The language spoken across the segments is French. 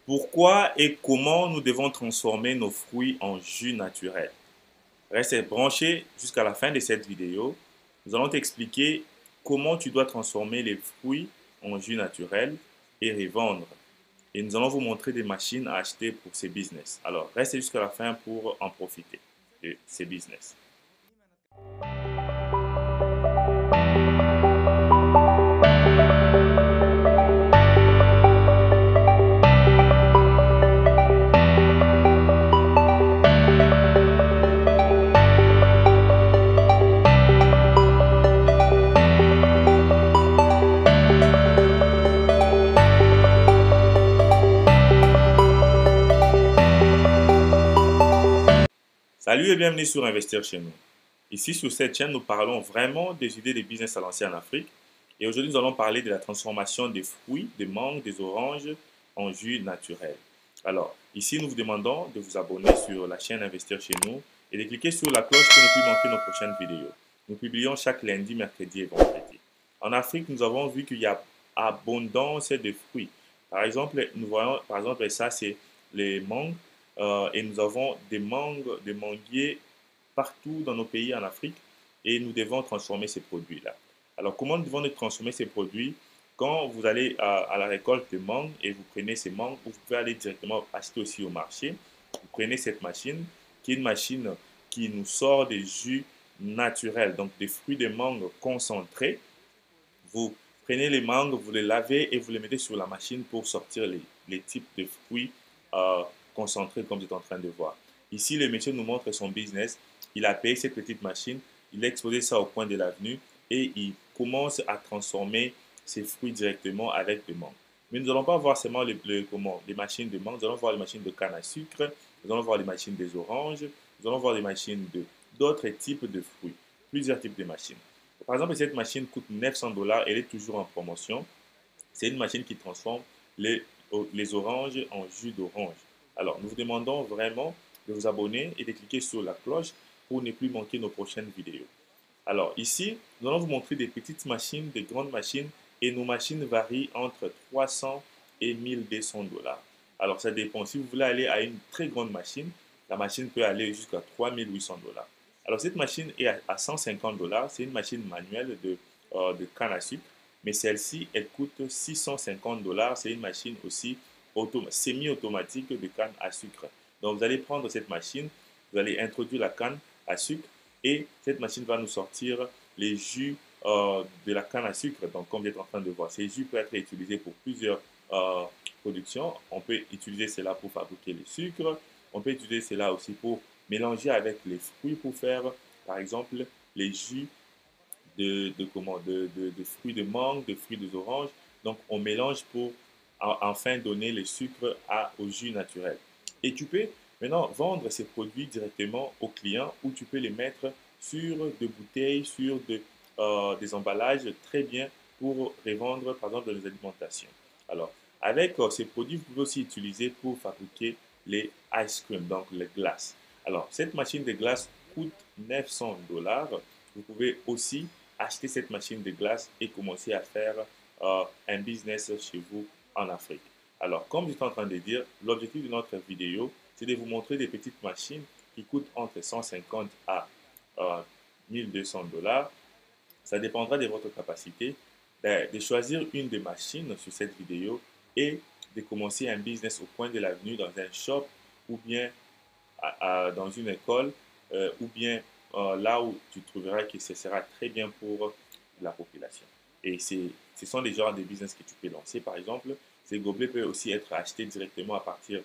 Pourquoi et comment nous devons transformer nos fruits en jus naturel? Reste branché jusqu'à la fin de cette vidéo. Nous allons t'expliquer comment tu dois transformer les fruits en jus naturel et revendre. Et nous allons vous montrer des machines à acheter pour ces business. Alors, restez jusqu'à la fin pour en profiter de ces business. Salut et bienvenue sur Investir chez nous. Ici, sur cette chaîne, nous parlons vraiment des idées de business à lancer en Afrique. Et aujourd'hui, nous allons parler de la transformation des fruits, des mangues, des oranges en jus naturel. Alors, ici, nous vous demandons de vous abonner sur la chaîne Investir chez nous et de cliquer sur la cloche pour ne plus manquer nos prochaines vidéos. Nous publions chaque lundi, mercredi et vendredi. En Afrique, nous avons vu qu'il y a abondance de fruits. Par exemple, nous voyons, par exemple, ça, c'est les mangues. Et nous avons des mangues, des manguiers partout dans nos pays en Afrique et nous devons transformer ces produits-là. Alors, comment nous devons transformer ces produits? Quand vous allez à la récolte de mangues et vous prenez ces mangues, vous pouvez aller directement acheter aussi au marché. Vous prenez cette machine qui est une machine qui nous sort des jus naturels, donc des fruits de mangue concentrés. Vous prenez les mangues, vous les lavez et vous les mettez sur la machine pour sortir les types de fruits euh, concentrés comme vous êtes en train de voir. Ici, le monsieur nous montre son business. Il a payé cette petite machine, il a exposé ça au coin de l'avenue et il commence à transformer ses fruits directement avec des mangues. Mais nous n'allons pas voir seulement les machines de mangue, nous allons voir les machines de canne à sucre, nous allons voir les machines des oranges, nous allons voir les machines d'autres types de fruits, plusieurs types de machines. Par exemple, cette machine coûte 900 dollars, elle est toujours en promotion. C'est une machine qui transforme les oranges en jus d'orange. Alors, nous vous demandons vraiment de vous abonner et de cliquer sur la cloche pour ne plus manquer nos prochaines vidéos. Alors, ici, nous allons vous montrer des petites machines, des grandes machines, et nos machines varient entre 300 et 1200 dollars. Alors, ça dépend. Si vous voulez aller à une très grande machine, la machine peut aller jusqu'à 3800 dollars. Alors, cette machine est à 150 dollars. C'est une machine manuelle de canne à sucre. Mais celle-ci, elle coûte 650 dollars. C'est une machine aussi semi-automatique de canne à sucre. Donc, vous allez prendre cette machine, vous allez introduire la canne à sucre et cette machine va nous sortir les jus de la canne à sucre. Donc, comme vous êtes en train de voir, ces jus peuvent être utilisés pour plusieurs productions. On peut utiliser cela pour fabriquer le sucre. On peut utiliser cela aussi pour mélanger avec les fruits pour faire, par exemple, les jus de fruits de mangue, de fruits d'orange. Donc, on mélange pour enfin donner le sucre au jus naturel. Et tu peux maintenant vendre ces produits directement aux clients ou tu peux les mettre sur des bouteilles, sur des emballages très bien pour revendre, par exemple, dans les alimentations. Alors, avec ces produits, vous pouvez aussi utiliser pour fabriquer les ice cream, donc les glaces. Alors, cette machine de glace coûte 900 dollars. Vous pouvez aussi acheter cette machine de glace et commencer à faire un business chez vous en Afrique. Alors, comme je suis en train de dire, l'objectif de notre vidéo, c'est de vous montrer des petites machines qui coûtent entre 150 à 1200 dollars. Ça dépendra de votre capacité de choisir une des machines sur cette vidéo et de commencer un business au coin de l'avenue dans un shop ou bien dans une école ou bien là où tu trouveras que ce sera très bien pour la population. Et ce sont les genres de business que tu peux lancer. Par exemple, ces gobelets peuvent aussi être achetés directement à partir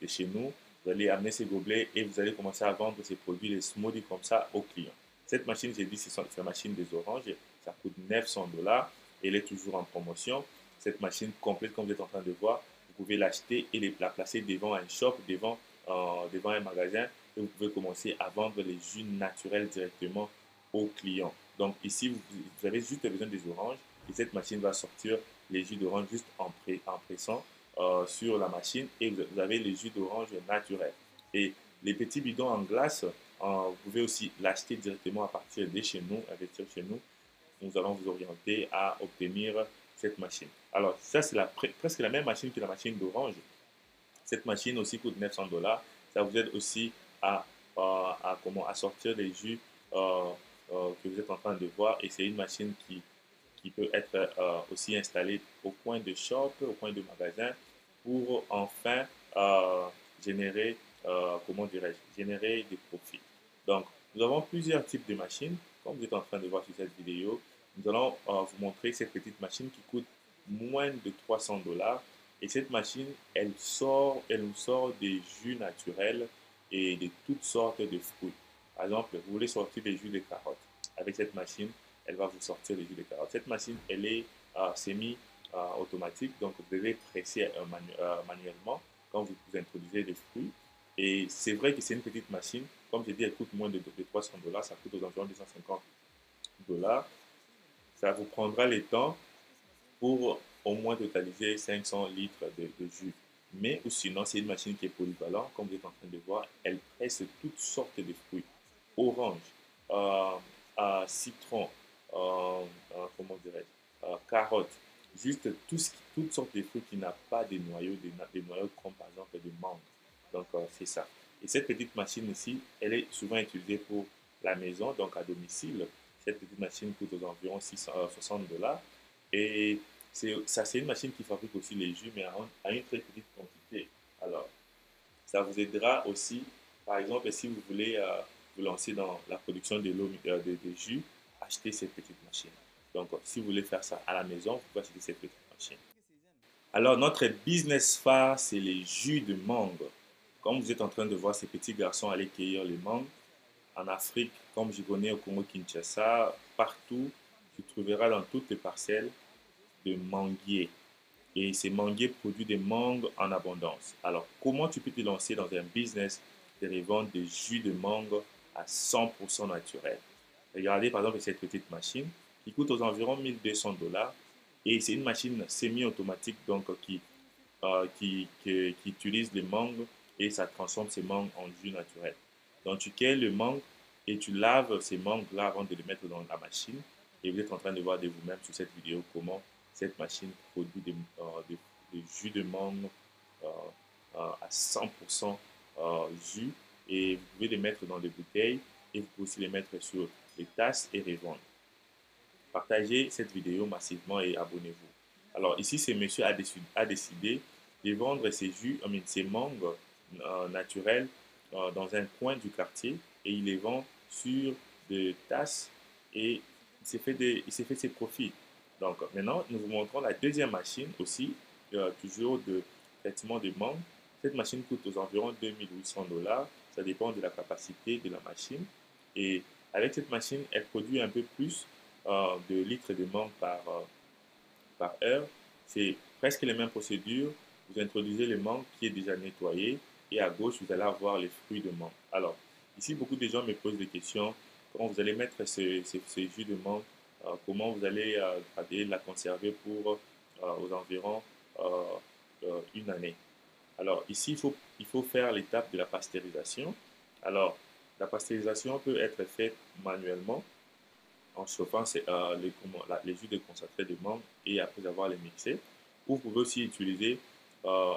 de chez nous. Vous allez amener ces gobelets et vous allez commencer à vendre ces produits, les smoothies comme ça aux clients. Cette machine, j'ai dit, c'est la machine des oranges. Ça coûte 900 dollars. Elle est toujours en promotion. Cette machine complète, comme vous êtes en train de voir, vous pouvez l'acheter et la placer devant un shop, devant un magasin et vous pouvez commencer à vendre les jus naturels directement aux clients. Donc ici, vous avez juste besoin des oranges et cette machine va sortir les jus d'orange juste en pressant sur la machine et vous avez les jus d'orange naturels. Et les petits bidons en glace, vous pouvez aussi l'acheter directement à partir de chez nous, investir chez nous. Nous allons vous orienter à obtenir cette machine. Alors, ça, c'est presque la même machine que la machine d'Orange. Cette machine aussi coûte 900 $. Ça vous aide aussi à sortir les jus que vous êtes en train de voir. Et c'est une machine qui peut être aussi installée au coin de shop, au coin de magasin, pour enfin générer, comment dirais-je, générer des profits. Donc, nous avons plusieurs types de machines. Comme vous êtes en train de voir sur cette vidéo, nous allons vous montrer cette petite machine qui coûte moins de 300 $. Et cette machine, elle nous sort des jus naturels et de toutes sortes de fruits. Par exemple, vous voulez sortir des jus de carottes. Avec cette machine, elle va vous sortir les jus de carottes. Cette machine, elle est semi-automatique, donc vous devez presser manuellement quand vous introduisez des fruits. Et c'est vrai que c'est une petite machine. Comme je dis, elle coûte moins de 300 $. Ça coûte aux environs 250 $. Ça vous prendra le temps pour au moins totaliser 500 litres de jus. Mais ou sinon, c'est une machine qui est polyvalente. Comme vous êtes en train de voir, elle presse toutes sortes de fruits. Orange, euh, citron, comment dirais-je, carotte, juste toutes sortes de fruits qui n'ont pas de noyaux, des noyaux comme par exemple des mangues. Donc, c'est ça. Et cette petite machine ici, elle est souvent utilisée pour la maison, donc à domicile. Cette petite machine coûte aux environs 60 $. Et c'est une machine qui fabrique aussi les jus, mais à une très petite quantité. Alors, ça vous aidera aussi, par exemple, si vous voulez vous lancer dans la production de l'eau, de jus, achetez cette petite machine. Donc, si vous voulez faire ça à la maison, vous pouvez acheter cette petite machine. Alors, notre business phare, c'est les jus de mangue. Comme vous êtes en train de voir ces petits garçons aller cueillir les mangues, en Afrique, comme je connais au Congo-Kinshasa, partout, tu trouveras dans toutes les parcelles de manguiers. Et ces manguiers produisent des mangues en abondance. Alors, comment tu peux te lancer dans un business de revendre des jus de mangue à 100% naturel? Regardez par exemple cette petite machine qui coûte aux environs 1200 $ et c'est une machine semi-automatique donc qui utilise les mangues et ça transforme ces mangues en jus naturel. Donc tu cueilles le mangue et tu laves ces mangues-là avant de les mettre dans la machine et vous êtes en train de voir de vous-même sur cette vidéo comment cette machine produit des jus de mangue euh, à 100% jus et vous pouvez les mettre dans des bouteilles et vous pouvez aussi les mettre sur les tasses et revendre. Partagez cette vidéo massivement et abonnez-vous. Alors ici, ce monsieur a décidé de vendre ses jus, ses mangues naturelles dans un coin du quartier et il les vend sur des tasses et il s'est fait ses profits. Donc maintenant, nous vous montrons la deuxième machine aussi, toujours de traitement de mangue. Cette machine coûte aux environs 2800 $. Ça dépend de la capacité de la machine. Et avec cette machine, elle produit un peu plus de litres de mangue par heure. C'est presque les mêmes procédures. Vous introduisez le mangue qui est déjà nettoyé et à gauche, vous allez avoir les fruits de mangue. Alors, ici, beaucoup de gens me posent des questions. Comment vous allez mettre ce jus de mangue? Comment vous allez la conserver pour aux environs une année? Alors, ici, il faut faire l'étape de la pasteurisation. Alors, la pasteurisation peut être faite manuellement en chauffant les jus de concentré de mangue et après avoir les mixés. Vous pouvez aussi utiliser,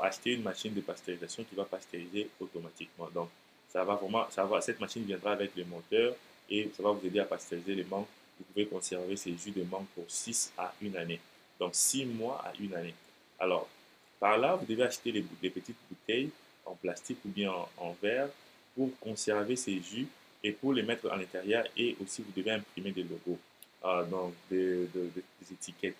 acheter une machine de pasteurisation qui va pasteuriser automatiquement. Donc, cette machine viendra avec le moteur et ça va vous aider à pasteuriser les mangues. Vous pouvez conserver ces jus de mangue pour 6 à 1 année. Donc, 6 mois à 1 année. Alors, par là, vous devez acheter des petites bouteilles en plastique ou bien en verre pour conserver ces jus et pour les mettre à l'intérieur et aussi vous devez imprimer des logos, donc des étiquettes.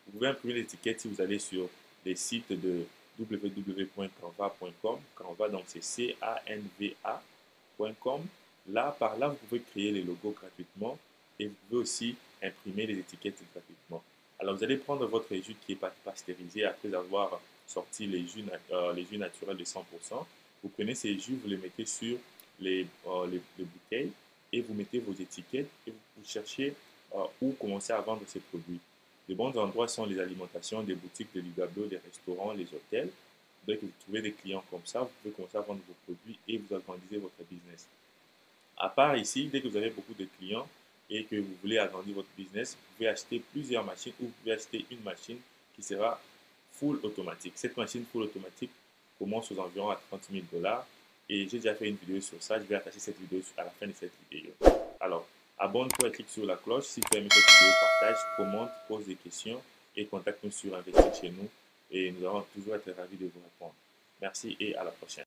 Vous pouvez imprimer l'étiquette si vous allez sur les sites de www.canva.com. Canva, donc c'est canva.com. Là, par là, vous pouvez créer les logos gratuitement et vous pouvez aussi imprimer les étiquettes gratuitement. Alors, vous allez prendre votre jus qui est pasteurisé après avoir sorti les jus naturels de 100%. Vous prenez ces jus, vous les mettez sur les bouteilles et vous mettez vos étiquettes et vous cherchez où commencer à vendre ces produits. Les bons endroits sont les alimentations, des boutiques de Ligablo, les restaurants, les hôtels. Dès que vous trouvez des clients comme ça, vous pouvez commencer à vendre vos produits et vous agrandissez votre business. À part ici, dès que vous avez beaucoup de clients, et que vous voulez agrandir votre business, vous pouvez acheter plusieurs machines ou vous pouvez acheter une machine qui sera full automatique. Cette machine full automatique commence aux environs à 30 000 dollars et j'ai déjà fait une vidéo sur ça. Je vais attacher cette vidéo à la fin de cette vidéo. Alors, abonne-toi et clique sur la cloche. Si tu as aimé cette vidéo, partage, commente, pose des questions et contacte-nous sur Investir chez nous et nous allons toujours être ravis de vous répondre. Merci et à la prochaine.